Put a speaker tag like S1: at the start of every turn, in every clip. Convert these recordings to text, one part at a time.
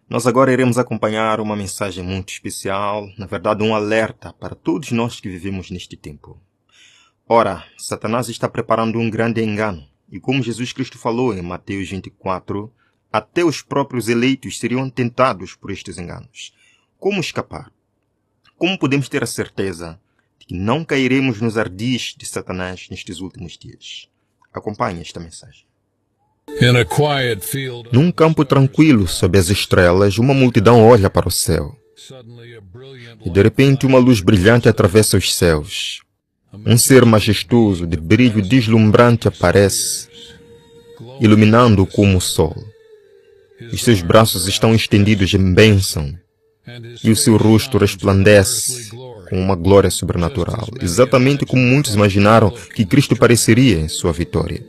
S1: Nós agora iremos acompanhar uma mensagem muito especial, na verdade um alerta para todos nós que vivemos neste tempo. Ora, Satanás está preparando um grande engano, e como Jesus Cristo falou em Mateus 24, até os próprios eleitos seriam tentados por estes enganos. Como escapar? Como podemos ter a certeza de que não cairemos nos ardis de Satanás nestes últimos dias? Acompanhe esta mensagem. Num campo tranquilo, sob as estrelas, uma multidão olha para o céu. E de repente uma luz brilhante atravessa os céus. Um ser majestoso, de brilho deslumbrante, aparece, iluminando como o sol. Os seus braços estão estendidos em bênção, e o seu rosto resplandece com uma glória sobrenatural, exatamente como muitos imaginaram que Cristo pareceria em sua vitória.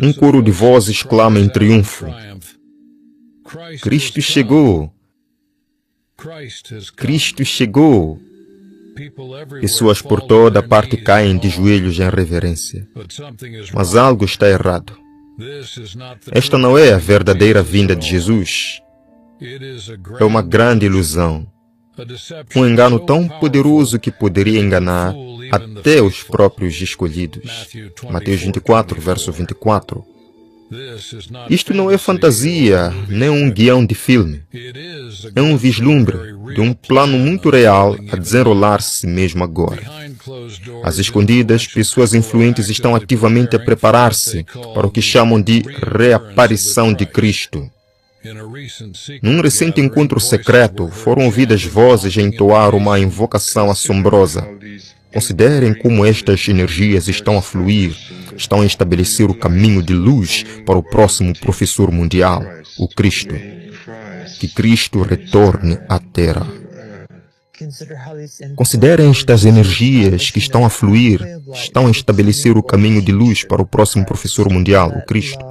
S1: Um coro de vozes clama em triunfo: Cristo chegou! Cristo chegou! Pessoas por toda parte caem de joelhos em reverência. Mas algo está errado. Esta não é a verdadeira vinda de Jesus. É uma grande ilusão. Um engano tão poderoso que poderia enganar até os próprios escolhidos. Mateus 24, verso 24. Isto não é fantasia, nem um guião de filme. É um vislumbre de um plano muito real a desenrolar-se mesmo agora. Às escondidas, pessoas influentes estão ativamente a preparar-se para o que chamam de reaparição de Cristo. Num recente encontro secreto, foram ouvidas vozes a entoar uma invocação assombrosa. Considerem como estas energias estão a fluir, estão a estabelecer o caminho de luz para o próximo professor mundial, o Cristo. Que Cristo retorne à Terra. Considerem estas energias que estão a fluir, estão a estabelecer o caminho de luz para o próximo professor mundial, o Cristo.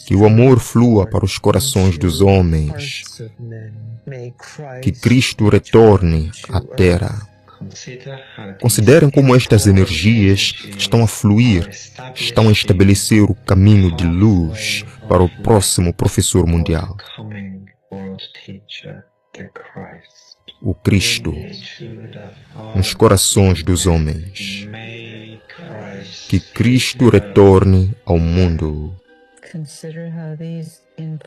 S1: Que o amor flua para os corações dos homens. Que Cristo retorne à Terra. Considerem como estas energias estão a fluir, estão a estabelecer o caminho de luz para o próximo professor mundial, o Cristo, nos corações dos homens. Que Cristo retorne ao mundo.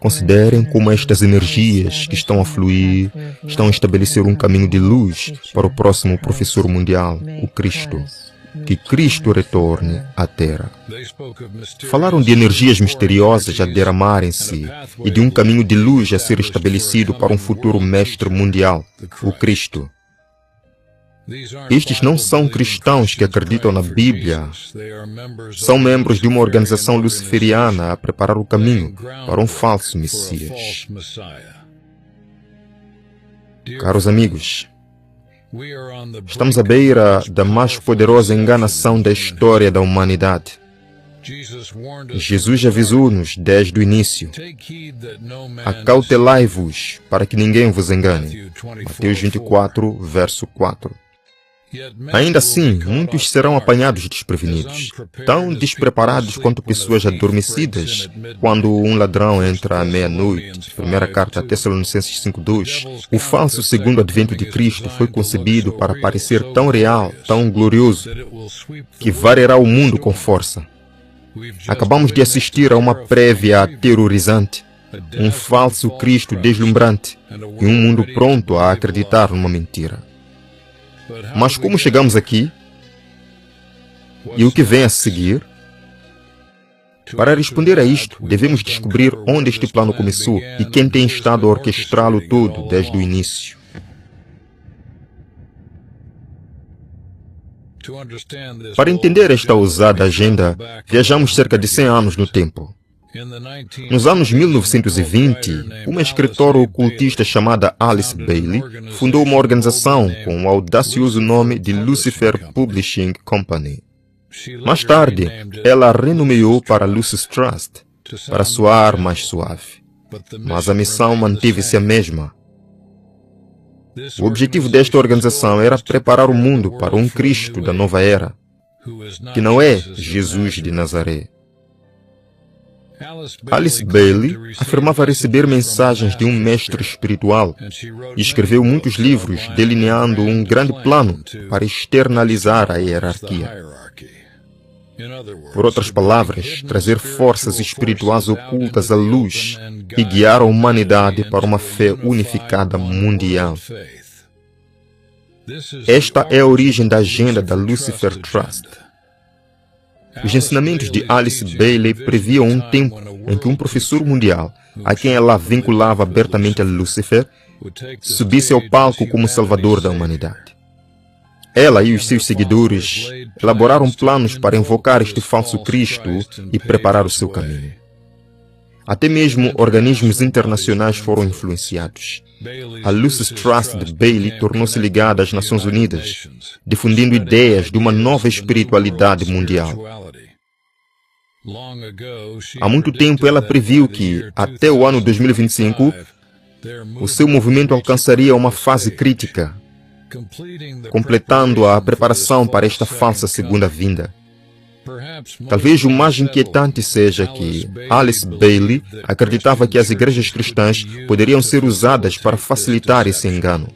S1: Considerem como estas energias que estão a fluir estão a estabelecer um caminho de luz para o próximo professor mundial, o Cristo. Que Cristo retorne à Terra. Falaram de energias misteriosas a derramarem-se e de um caminho de luz a ser estabelecido para um futuro mestre mundial, o Cristo. Estes não são cristãos que acreditam na Bíblia. São membros de uma organização luciferiana a preparar o caminho para um falso Messias. Caros amigos, estamos à beira da mais poderosa enganação da história da humanidade. Jesus avisou-nos desde o início: acautelai-vos para que ninguém vos engane. Mateus 24, verso 4. Ainda assim, muitos serão apanhados desprevenidos, tão despreparados quanto pessoas adormecidas, quando um ladrão entra à meia-noite. Primeira carta a Tessalonicenses 5:2. O falso segundo advento de Cristo foi concebido para parecer tão real, tão glorioso, que varrerá o mundo com força. Acabamos de assistir a uma prévia aterrorizante, um falso Cristo deslumbrante e um mundo pronto a acreditar numa mentira. Mas como chegamos aqui? E o que vem a seguir? Para responder a isto, devemos descobrir onde este plano começou e quem tem estado a orquestrá-lo todo desde o início. Para entender esta ousada agenda, viajamos cerca de 100 anos no tempo. Nos anos 1920, uma escritora ocultista chamada Alice Bailey fundou uma organização com o audacioso nome de Lucifer Publishing Company. Mais tarde, ela a renomeou para Lucis Trust, para soar mais suave. Mas a missão manteve-se a mesma. O objetivo desta organização era preparar o mundo para um Cristo da nova era, que não é Jesus de Nazaré. Alice Bailey afirmava receber mensagens de um mestre espiritual e escreveu muitos livros delineando um grande plano para externalizar a hierarquia. Por outras palavras, trazer forças espirituais ocultas à luz e guiar a humanidade para uma fé unificada mundial. Esta é a origem da agenda da Lucifer Trust. Os ensinamentos de Alice Bailey previam um tempo em que um professor mundial, a quem ela vinculava abertamente a Lúcifer, subisse ao palco como salvador da humanidade. Ela e os seus seguidores elaboraram planos para invocar este falso Cristo e preparar o seu caminho. Até mesmo organismos internacionais foram influenciados. A Lucis Trust de Bailey tornou-se ligada às Nações Unidas, difundindo ideias de uma nova espiritualidade mundial. Há muito tempo ela previu que, até o ano 2025, o seu movimento alcançaria uma fase crítica, completando a preparação para esta falsa segunda vinda. Talvez o mais inquietante seja que Alice Bailey acreditava que as igrejas cristãs poderiam ser usadas para facilitar esse engano.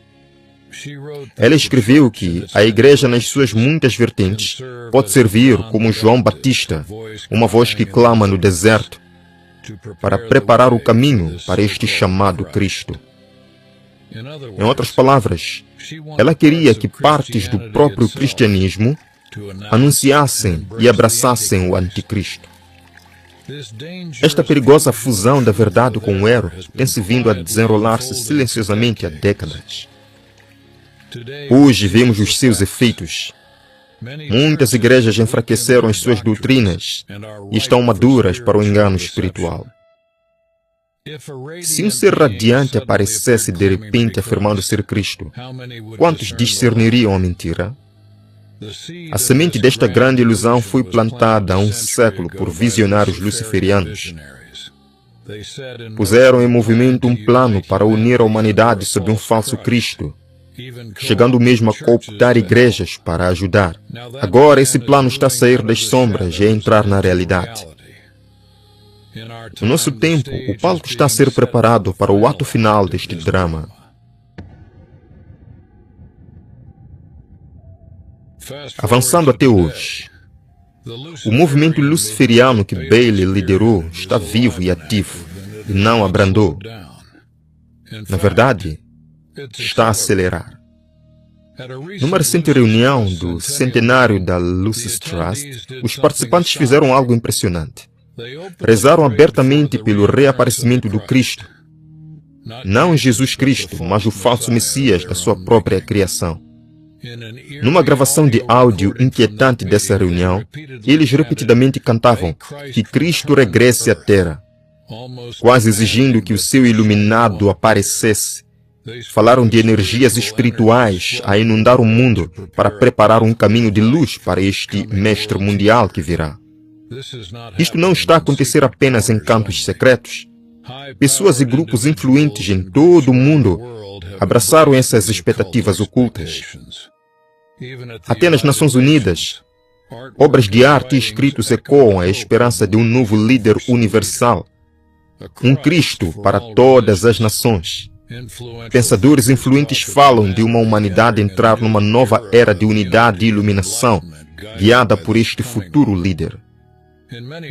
S1: Ela escreveu que a igreja, nas suas muitas vertentes, pode servir como João Batista, uma voz que clama no deserto, para preparar o caminho para este chamado Cristo. Em outras palavras, ela queria que partes do próprio cristianismo anunciassem e abraçassem o anticristo. Esta perigosa fusão da verdade com o erro tem se vindo a desenrolar-se silenciosamente há décadas. Hoje vemos os seus efeitos. Muitas igrejas enfraqueceram as suas doutrinas e estão maduras para o engano espiritual. Se um ser radiante aparecesse de repente afirmando ser Cristo, quantos discerniriam a mentira? A semente desta grande ilusão foi plantada há um século por visionários luciferianos. Puseram em movimento um plano para unir a humanidade sob um falso Cristo, chegando mesmo a cooptar igrejas para ajudar. Agora esse plano está a sair das sombras e a entrar na realidade. No nosso tempo, o palco está a ser preparado para o ato final deste drama. Avançando até hoje, o movimento luciferiano que Bailey liderou está vivo e ativo, e não abrandou. Na verdade, está a acelerar. Numa recente reunião do centenário da Lucis Trust, os participantes fizeram algo impressionante. Rezaram abertamente pelo reaparecimento do Cristo. Não Jesus Cristo, mas o falso Messias da sua própria criação. Numa gravação de áudio inquietante dessa reunião, eles repetidamente cantavam que Cristo regresse à Terra, quase exigindo que o seu iluminado aparecesse. Falaram de energias espirituais a inundar o mundo para preparar um caminho de luz para este mestre mundial que virá. Isto não está a acontecer apenas em cantos secretos. Pessoas e grupos influentes em todo o mundo abraçaram essas expectativas ocultas. Até nas Nações Unidas, obras de arte e escritos ecoam a esperança de um novo líder universal, um Cristo para todas as nações. Pensadores influentes falam de uma humanidade entrar numa nova era de unidade e iluminação, guiada por este futuro líder.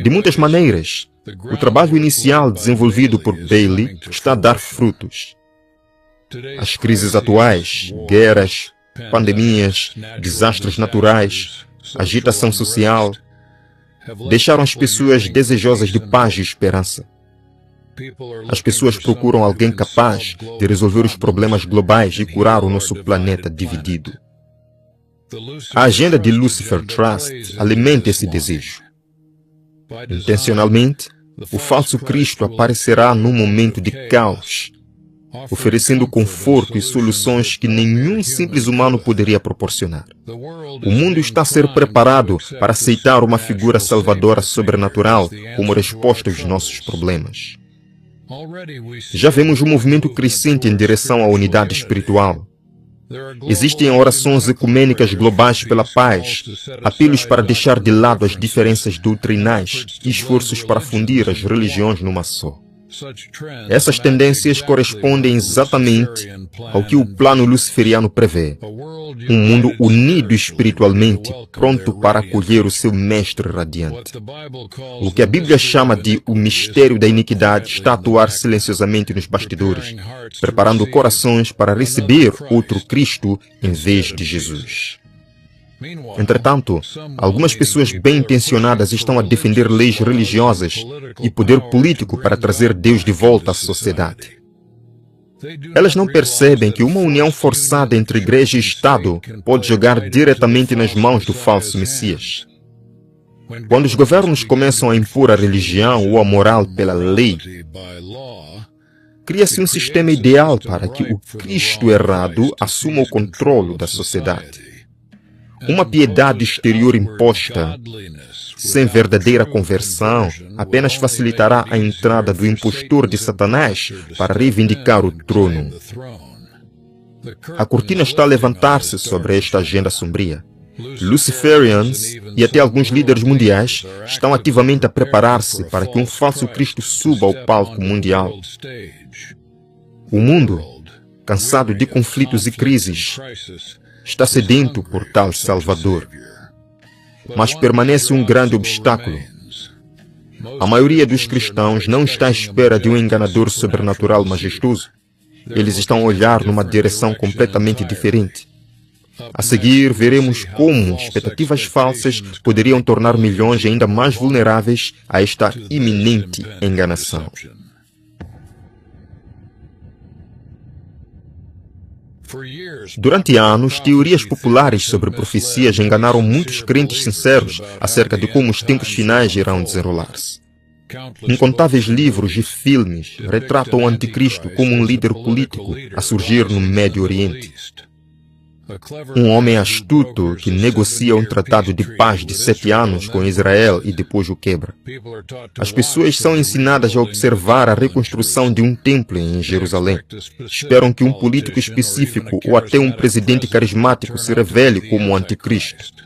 S1: De muitas maneiras, o trabalho inicial desenvolvido por Bailey está a dar frutos. As crises atuais, guerras, pandemias, desastres naturais, agitação social, deixaram as pessoas desejosas de paz e esperança. As pessoas procuram alguém capaz de resolver os problemas globais e curar o nosso planeta dividido. A agenda de Lucifer Trust alimenta esse desejo. Intencionalmente, o falso Cristo aparecerá num momento de caos, oferecendo conforto e soluções que nenhum simples humano poderia proporcionar. O mundo está a ser preparado para aceitar uma figura salvadora sobrenatural como resposta aos nossos problemas. Já vemos um movimento crescente em direção à unidade espiritual. Existem orações ecumênicas globais pela paz, apelos para deixar de lado as diferenças doutrinais e esforços para fundir as religiões numa só. Essas tendências correspondem exatamente ao que o plano luciferiano prevê. Um mundo unido espiritualmente, pronto para acolher o seu mestre radiante. O que a Bíblia chama de o mistério da iniquidade está a atuar silenciosamente nos bastidores, preparando corações para receber outro Cristo em vez de Jesus. Entretanto, algumas pessoas bem-intencionadas estão a defender leis religiosas e poder político para trazer Deus de volta à sociedade. Elas não percebem que uma união forçada entre igreja e Estado pode jogar diretamente nas mãos do falso Messias. Quando os governos começam a impor a religião ou a moral pela lei, cria-se um sistema ideal para que o Cristo errado assuma o controle da sociedade. Uma piedade exterior imposta, sem verdadeira conversão, apenas facilitará a entrada do impostor de Satanás para reivindicar o trono. A cortina está a levantar-se sobre esta agenda sombria. Luciferians e até alguns líderes mundiais estão ativamente a preparar-se para que um falso Cristo suba ao palco mundial. O mundo, cansado de conflitos e crises, está sedento por tal Salvador. Mas permanece um grande obstáculo. A maioria dos cristãos não está à espera de um enganador sobrenatural majestoso. Eles estão a olhar numa direção completamente diferente. A seguir, veremos como expectativas falsas poderiam tornar milhões ainda mais vulneráveis a esta iminente enganação. Durante anos, teorias populares sobre profecias enganaram muitos crentes sinceros acerca de como os tempos finais irão desenrolar-se. Incontáveis livros e filmes retratam o anticristo como um líder político a surgir no Médio Oriente. Um homem astuto que negocia um tratado de paz de 7 anos com Israel e depois o quebra. As pessoas são ensinadas a observar a reconstrução de um templo em Jerusalém. Esperam que um político específico ou até um presidente carismático se revele como o anticristo.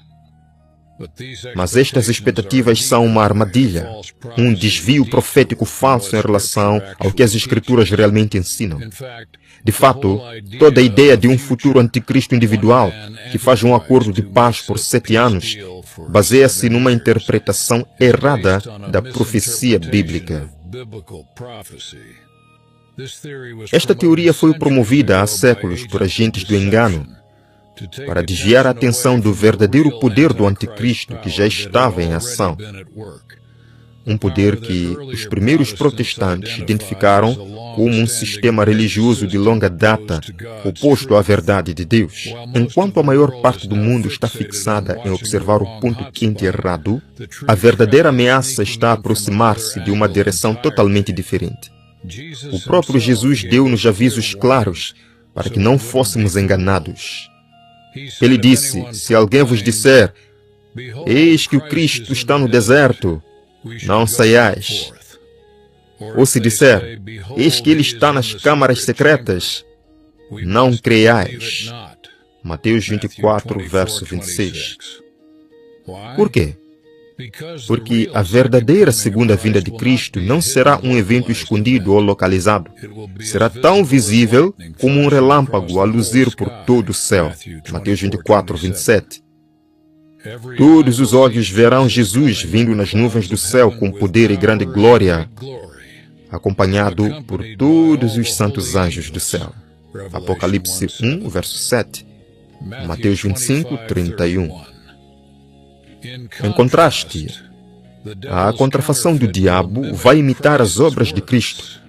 S1: Mas estas expectativas são uma armadilha, um desvio profético falso em relação ao que as Escrituras realmente ensinam. De fato, toda a ideia de um futuro anticristo individual que faz um acordo de paz por 7 anos baseia-se numa interpretação errada da profecia bíblica. Esta teoria foi promovida há séculos por agentes do engano para desviar a atenção do verdadeiro poder do anticristo que já estava em ação. Um poder que os primeiros protestantes identificaram como um sistema religioso de longa data oposto à verdade de Deus. Enquanto a maior parte do mundo está fixada em observar o ponto quente errado, a verdadeira ameaça está a aproximar-se de uma direção totalmente diferente. O próprio Jesus deu-nos avisos claros para que não fôssemos enganados. Ele disse: se alguém vos disser, eis que o Cristo está no deserto, não saiais. Ou se disser, eis que ele está nas câmaras secretas, não creiais. Mateus 24, verso 26. Por quê? Porque a verdadeira segunda vinda de Cristo não será um evento escondido ou localizado. Será tão visível como um relâmpago a luzir por todo o céu. Mateus 24, 27. Todos os olhos verão Jesus vindo nas nuvens do céu com poder e grande glória, acompanhado por todos os santos anjos do céu. Apocalipse 1, verso 7. Mateus 25, 31. Em contraste, a contrafação do diabo vai imitar as obras de Cristo,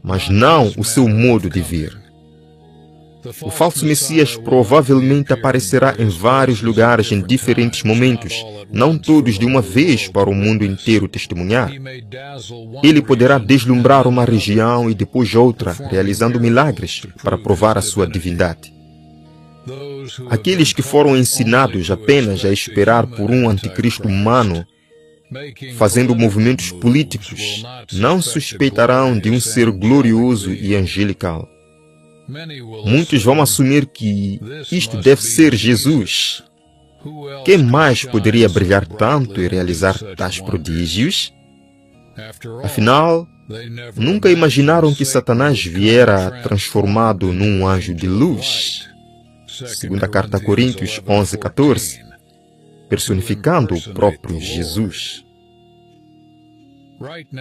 S1: mas não o seu modo de vir. O falso Messias provavelmente aparecerá em vários lugares em diferentes momentos, não todos de uma vez para o mundo inteiro testemunhar. Ele poderá deslumbrar uma região e depois outra, realizando milagres para provar a sua divindade. Aqueles que foram ensinados apenas a esperar por um anticristo humano, fazendo movimentos políticos, não suspeitarão de um ser glorioso e angelical. Muitos vão assumir que isto deve ser Jesus. Quem mais poderia brilhar tanto e realizar tais prodígios? Afinal, nunca imaginaram que Satanás viera transformado num anjo de luz. Segunda carta a Coríntios 11:14, personificando o próprio Jesus.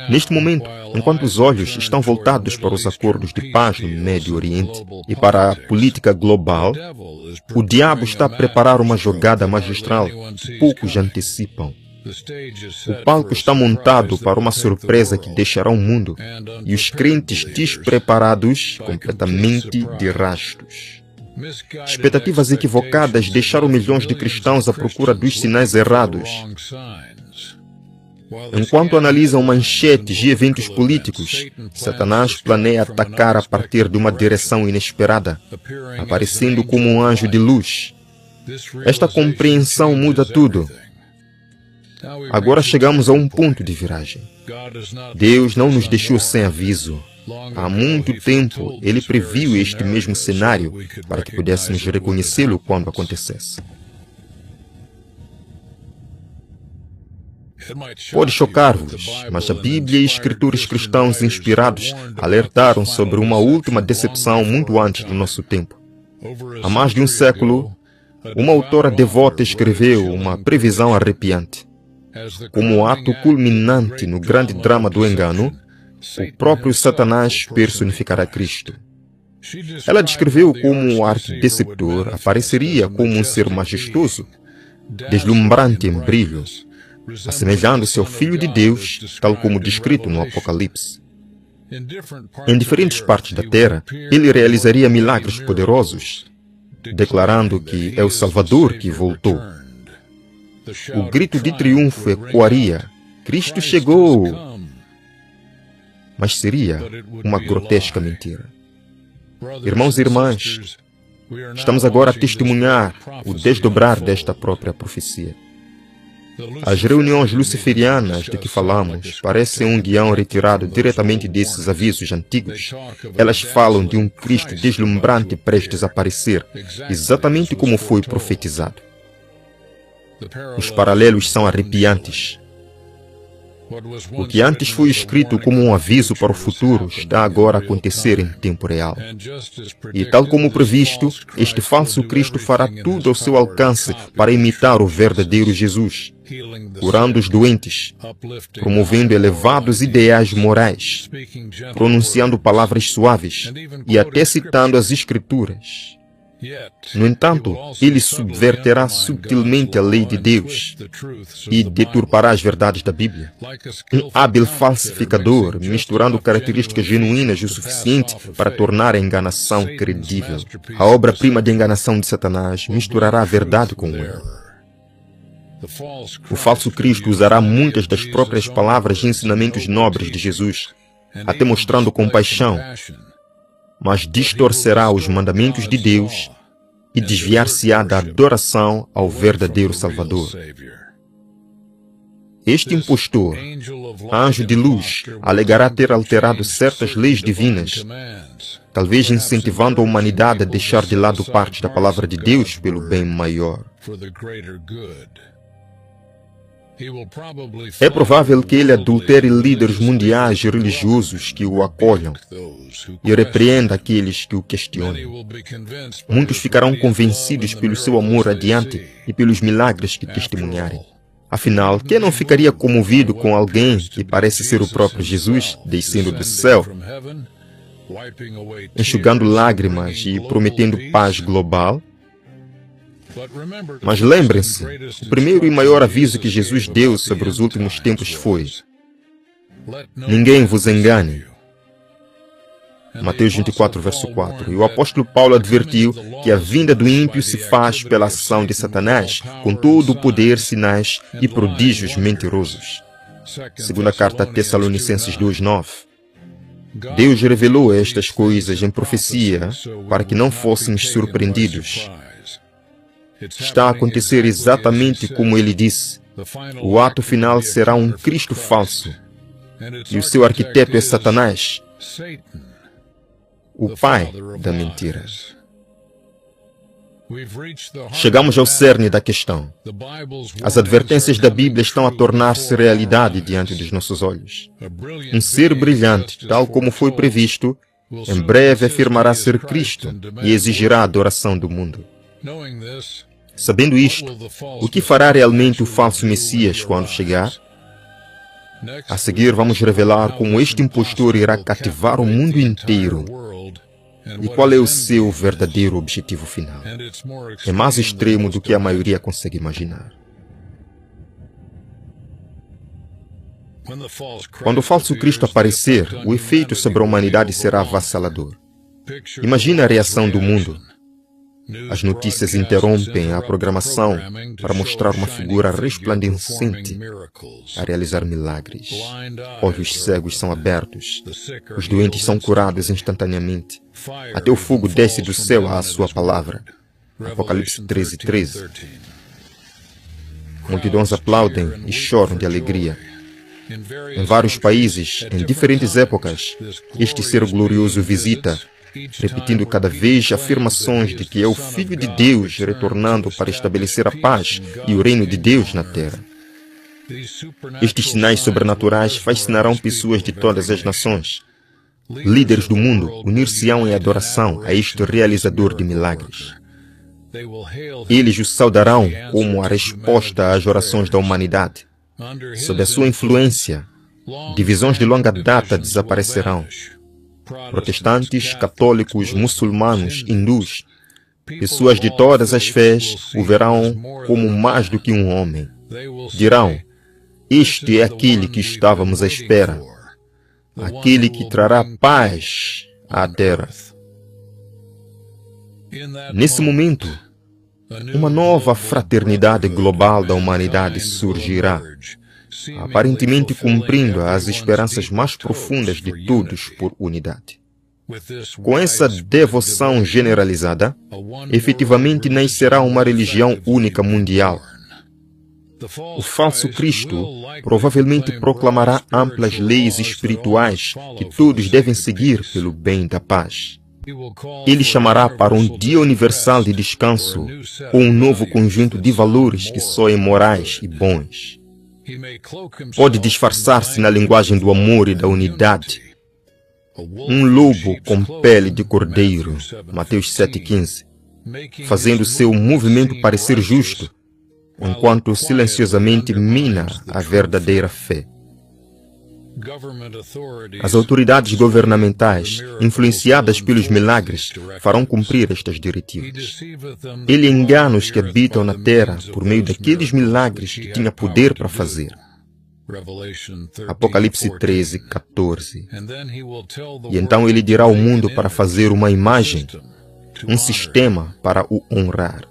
S1: Neste momento, enquanto os olhos estão voltados para os acordos de paz no Médio Oriente e para a política global, o diabo está a preparar uma jogada magistral que poucos antecipam. O palco está montado para uma surpresa que deixará o mundo e os crentes despreparados completamente de rastos. Expectativas equivocadas deixaram milhões de cristãos à procura dos sinais errados. Enquanto analisam manchetes e eventos políticos, Satanás planeia atacar a partir de uma direção inesperada, aparecendo como um anjo de luz. Esta compreensão muda tudo. Agora chegamos a um ponto de viragem. Deus não nos deixou sem aviso. Há muito tempo, Ele previu este mesmo cenário para que pudéssemos reconhecê-lo quando acontecesse. Pode chocar-vos, mas a Bíblia e escritores cristãos inspirados alertaram sobre uma última decepção muito antes do nosso tempo. Há mais de um século, uma autora devota escreveu uma previsão arrepiante. Como ato culminante no grande drama do engano, o próprio Satanás personificará Cristo. Ela descreveu como o arquideceptor apareceria como um ser majestoso, deslumbrante em brilho, assemelhando-se ao Filho de Deus, tal como descrito no Apocalipse. Em diferentes partes da terra, ele realizaria milagres poderosos, declarando que é o Salvador que voltou. O grito de triunfo ecoaria: Cristo chegou! Mas seria uma grotesca mentira. Irmãos e irmãs, estamos agora a testemunhar o desdobrar desta própria profecia. As reuniões luciferianas de que falamos parecem um guião retirado diretamente desses avisos antigos. Elas falam de um Cristo deslumbrante prestes a aparecer, exatamente como foi profetizado. Os paralelos são arrepiantes. O que antes foi escrito como um aviso para o futuro está agora a acontecer em tempo real. E tal como previsto, este falso Cristo fará tudo ao seu alcance para imitar o verdadeiro Jesus, curando os doentes, promovendo elevados ideais morais, pronunciando palavras suaves e até citando as Escrituras. No entanto, ele subverterá sutilmente a lei de Deus e deturpará as verdades da Bíblia. Um hábil falsificador, misturando características genuínas o suficiente para tornar a enganação credível. A obra-prima de enganação de Satanás misturará a verdade com o erro. O falso Cristo usará muitas das próprias palavras e ensinamentos nobres de Jesus, até mostrando compaixão, mas distorcerá os mandamentos de Deus e desviar-se-á da adoração ao verdadeiro Salvador. Este impostor, anjo de luz, alegará ter alterado certas leis divinas, talvez incentivando a humanidade a deixar de lado parte da palavra de Deus pelo bem maior. É provável que ele adultere líderes mundiais e religiosos que o acolham e repreenda aqueles que o questionam. Muitos ficarão convencidos pelo seu amor radiante e pelos milagres que testemunharem. Afinal, quem não ficaria comovido com alguém que parece ser o próprio Jesus, descendo do céu, enxugando lágrimas e prometendo paz global? Mas lembrem-se, o primeiro e maior aviso que Jesus deu sobre os últimos tempos foi: ninguém vos engane. Mateus 24, verso 4. E o apóstolo Paulo advertiu que a vinda do ímpio se faz pela ação de Satanás, com todo o poder, sinais e prodígios mentirosos. Segunda carta a Tessalonicenses 2:9. Deus revelou estas coisas em profecia para que não fôssemos surpreendidos. Está a acontecer exatamente como ele disse. O ato final será um Cristo falso. E o seu arquiteto é Satanás. o pai da mentira. Chegamos ao cerne da questão. As advertências da Bíblia estão a tornar-se realidade diante dos nossos olhos. Um ser brilhante, tal como foi previsto, em breve afirmará ser Cristo e exigirá a adoração do mundo. Sabendo isto, o que fará realmente o falso Messias quando chegar? A seguir, vamos revelar como este impostor irá cativar o mundo inteiro e qual é o seu verdadeiro objetivo final. É mais extremo do que a maioria consegue imaginar. Quando o falso Cristo aparecer, o efeito sobre a humanidade será avassalador. Imagine a reação do mundo. As notícias interrompem a programação para mostrar uma figura resplandecente a realizar milagres. Olhos cegos são abertos. Os doentes são curados instantaneamente. Até o fogo desce do céu à sua palavra. Apocalipse 13:13. Multidões aplaudem e choram de alegria. Em vários países, em diferentes épocas, este ser glorioso visita, repetindo cada vez afirmações de que é o Filho de Deus retornando para estabelecer a paz e o reino de Deus na terra. Estes sinais sobrenaturais fascinarão pessoas de todas as nações. Líderes do mundo unir-se-ão em adoração a este realizador de milagres. Eles o saudarão como a resposta às orações da humanidade. Sob a sua influência, divisões de longa data desaparecerão. Protestantes, católicos, muçulmanos, hindus, pessoas de todas as fés o verão como mais do que um homem. Dirão: este é aquele que estávamos à espera, aquele que trará paz à terra. Nesse momento, uma nova fraternidade global da humanidade surgirá, aparentemente cumprindo as esperanças mais profundas de todos por unidade. Com essa devoção generalizada, efetivamente nascerá uma religião única mundial. O falso Cristo provavelmente proclamará amplas leis espirituais que todos devem seguir pelo bem da paz. Ele chamará para um dia universal de descanso ou um novo conjunto de valores que soem morais e bons. Pode disfarçar-se na linguagem do amor e da unidade. Um lobo com pele de cordeiro, Mateus 7,15, fazendo seu movimento parecer justo, enquanto silenciosamente mina a verdadeira fé. As autoridades governamentais, influenciadas pelos milagres, farão cumprir estas diretivas. Ele engana os que habitam na terra por meio daqueles milagres que tinha poder para fazer. Apocalipse 13:14. E então ele dirá ao mundo para fazer uma imagem, um sistema para o honrar.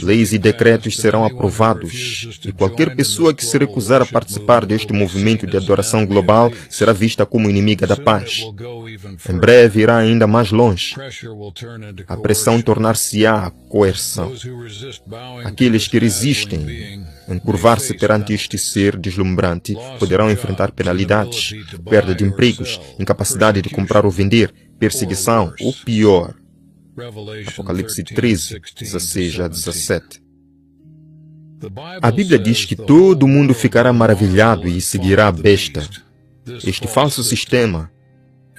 S1: Leis e decretos serão aprovados e qualquer pessoa que se recusar a participar deste movimento de adoração global será vista como inimiga da paz. Em breve irá ainda mais longe. A pressão tornar-se-á coerção. Aqueles que resistem em curvar-se perante este ser deslumbrante poderão enfrentar penalidades, perda de empregos, incapacidade de comprar ou vender, perseguição ou pior. Apocalipse 13:16-17. A Bíblia diz que todo mundo ficará maravilhado e seguirá a besta. Este falso sistema,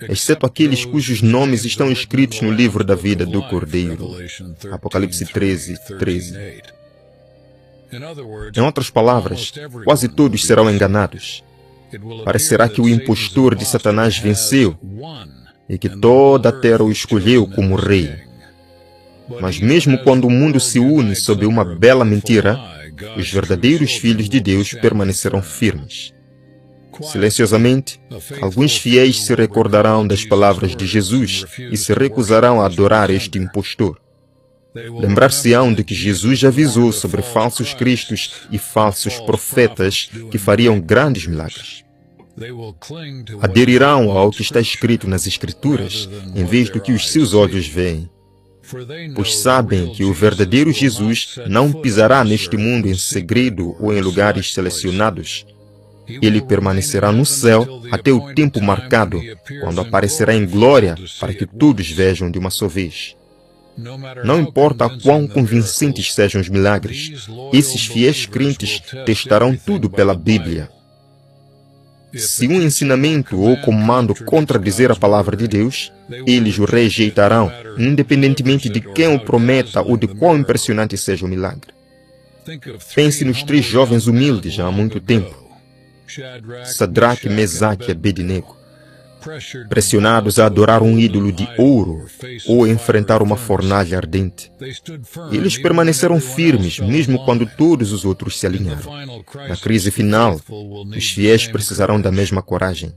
S1: exceto aqueles cujos nomes estão escritos no livro da vida do Cordeiro. Apocalipse 13:13. Em outras palavras, quase todos serão enganados. Parecerá que o impostor de Satanás venceu e que toda a terra o escolheu como rei. Mas mesmo quando o mundo se une sob uma bela mentira, os verdadeiros filhos de Deus permanecerão firmes. Silenciosamente, alguns fiéis se recordarão das palavras de Jesus e se recusarão a adorar este impostor. Lembrar-se-ão de que Jesus avisou sobre falsos cristos e falsos profetas que fariam grandes milagres. Aderirão ao que está escrito nas Escrituras, em vez do que os seus olhos veem, pois sabem que o verdadeiro Jesus não pisará neste mundo em segredo ou em lugares selecionados. Ele permanecerá no céu até o tempo marcado, quando aparecerá em glória para que todos vejam de uma só vez. Não importa quão convincentes sejam os milagres, esses fiéis crentes testarão tudo pela Bíblia. Se um ensinamento ou comando contradizer a palavra de Deus, eles o rejeitarão, independentemente de quem o prometa ou de quão impressionante seja o milagre. Pense nos 3 jovens humildes há muito tempo, Sadraque, Mesaque e Abednego, pressionados a adorar um ídolo de ouro ou enfrentar uma fornalha ardente. Eles permaneceram firmes, mesmo quando todos os outros se alinharam. Na crise final, os fiéis precisarão da mesma coragem.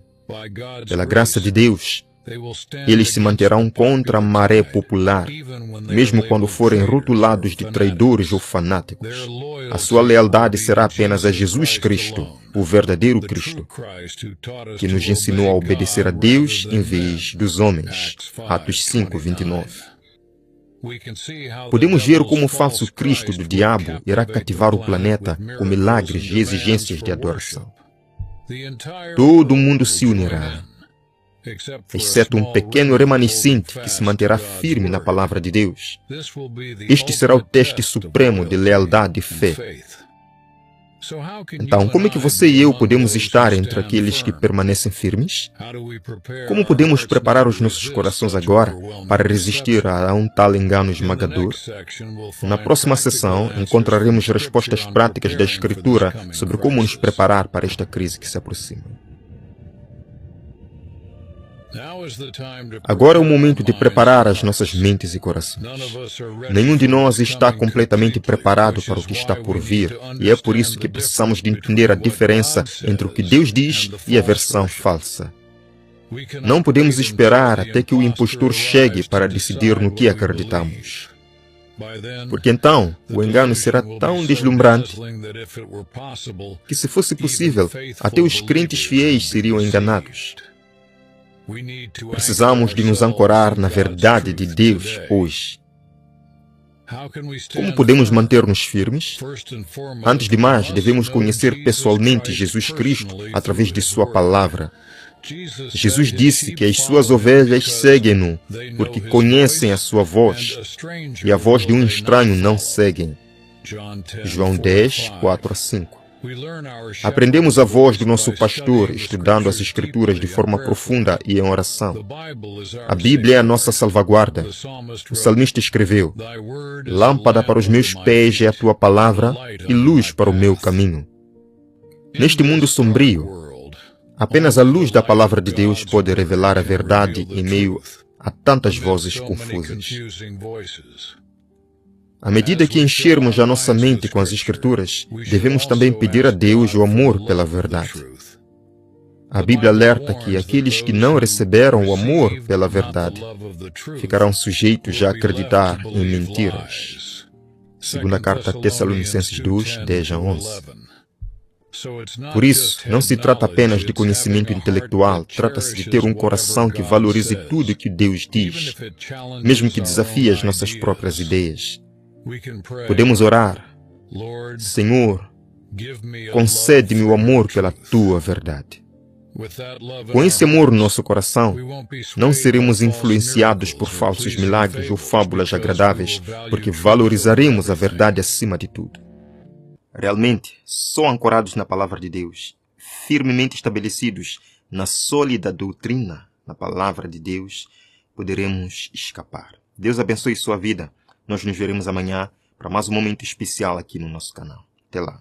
S1: Pela graça de Deus, eles se manterão contra a maré popular, mesmo quando forem rotulados de traidores ou fanáticos. A sua lealdade será apenas a Jesus Cristo, o verdadeiro Cristo, que nos ensinou a obedecer a Deus em vez dos homens. Atos 5:29. Podemos ver como o falso Cristo do diabo irá cativar o planeta com milagres e exigências de adoração. Todo mundo se unirá, exceto um pequeno remanescente que se manterá firme na palavra de Deus. Este será o teste supremo de lealdade e fé. Então, como é que você e eu podemos estar entre aqueles que permanecem firmes? Como podemos preparar os nossos corações agora para resistir a um tal engano esmagador? Na próxima sessão, encontraremos respostas práticas da Escritura sobre como nos preparar para esta crise que se aproxima. Agora é o momento de preparar as nossas mentes e corações. Nenhum de nós está completamente preparado para o que está por vir, e é por isso que precisamos de entender a diferença entre o que Deus diz e a versão falsa. Não podemos esperar até que o impostor chegue para decidir no que acreditamos. Porque então, o engano será tão deslumbrante que, se fosse possível, até os crentes fiéis seriam enganados. Precisamos de nos ancorar na verdade de Deus hoje. Como podemos manter-nos firmes? Antes de mais, devemos conhecer pessoalmente Jesus Cristo através de Sua palavra. Jesus disse que as suas ovelhas seguem-no, porque conhecem a sua voz, e a voz de um estranho não seguem. João 10, 4-5. Aprendemos a voz do nosso pastor estudando as Escrituras de forma profunda e em oração. A Bíblia é a nossa salvaguarda. O salmista escreveu: "Lâmpada para os meus pés é a tua palavra e luz para o meu caminho." Neste mundo sombrio, apenas a luz da palavra de Deus pode revelar a verdade em meio a tantas vozes confusas. À medida que enchermos a nossa mente com as Escrituras, devemos também pedir a Deus o amor pela verdade. A Bíblia alerta que aqueles que não receberam o amor pela verdade ficarão sujeitos a acreditar em mentiras. Segunda carta a Tessalonicenses 2, 10-11. Por isso, não se trata apenas de conhecimento intelectual, trata-se de ter um coração que valorize tudo o que Deus diz, mesmo que desafie as nossas próprias ideias. Podemos orar: Senhor, concede-me o amor pela Tua verdade. Com esse amor no nosso coração, não seremos influenciados por falsos milagres ou fábulas agradáveis, porque valorizaremos a verdade acima de tudo. Realmente, só ancorados na palavra de Deus, firmemente estabelecidos na sólida doutrina, na palavra de Deus, poderemos escapar. Deus abençoe sua vida. Nós nos veremos amanhã para mais um momento especial aqui no nosso canal. Até lá.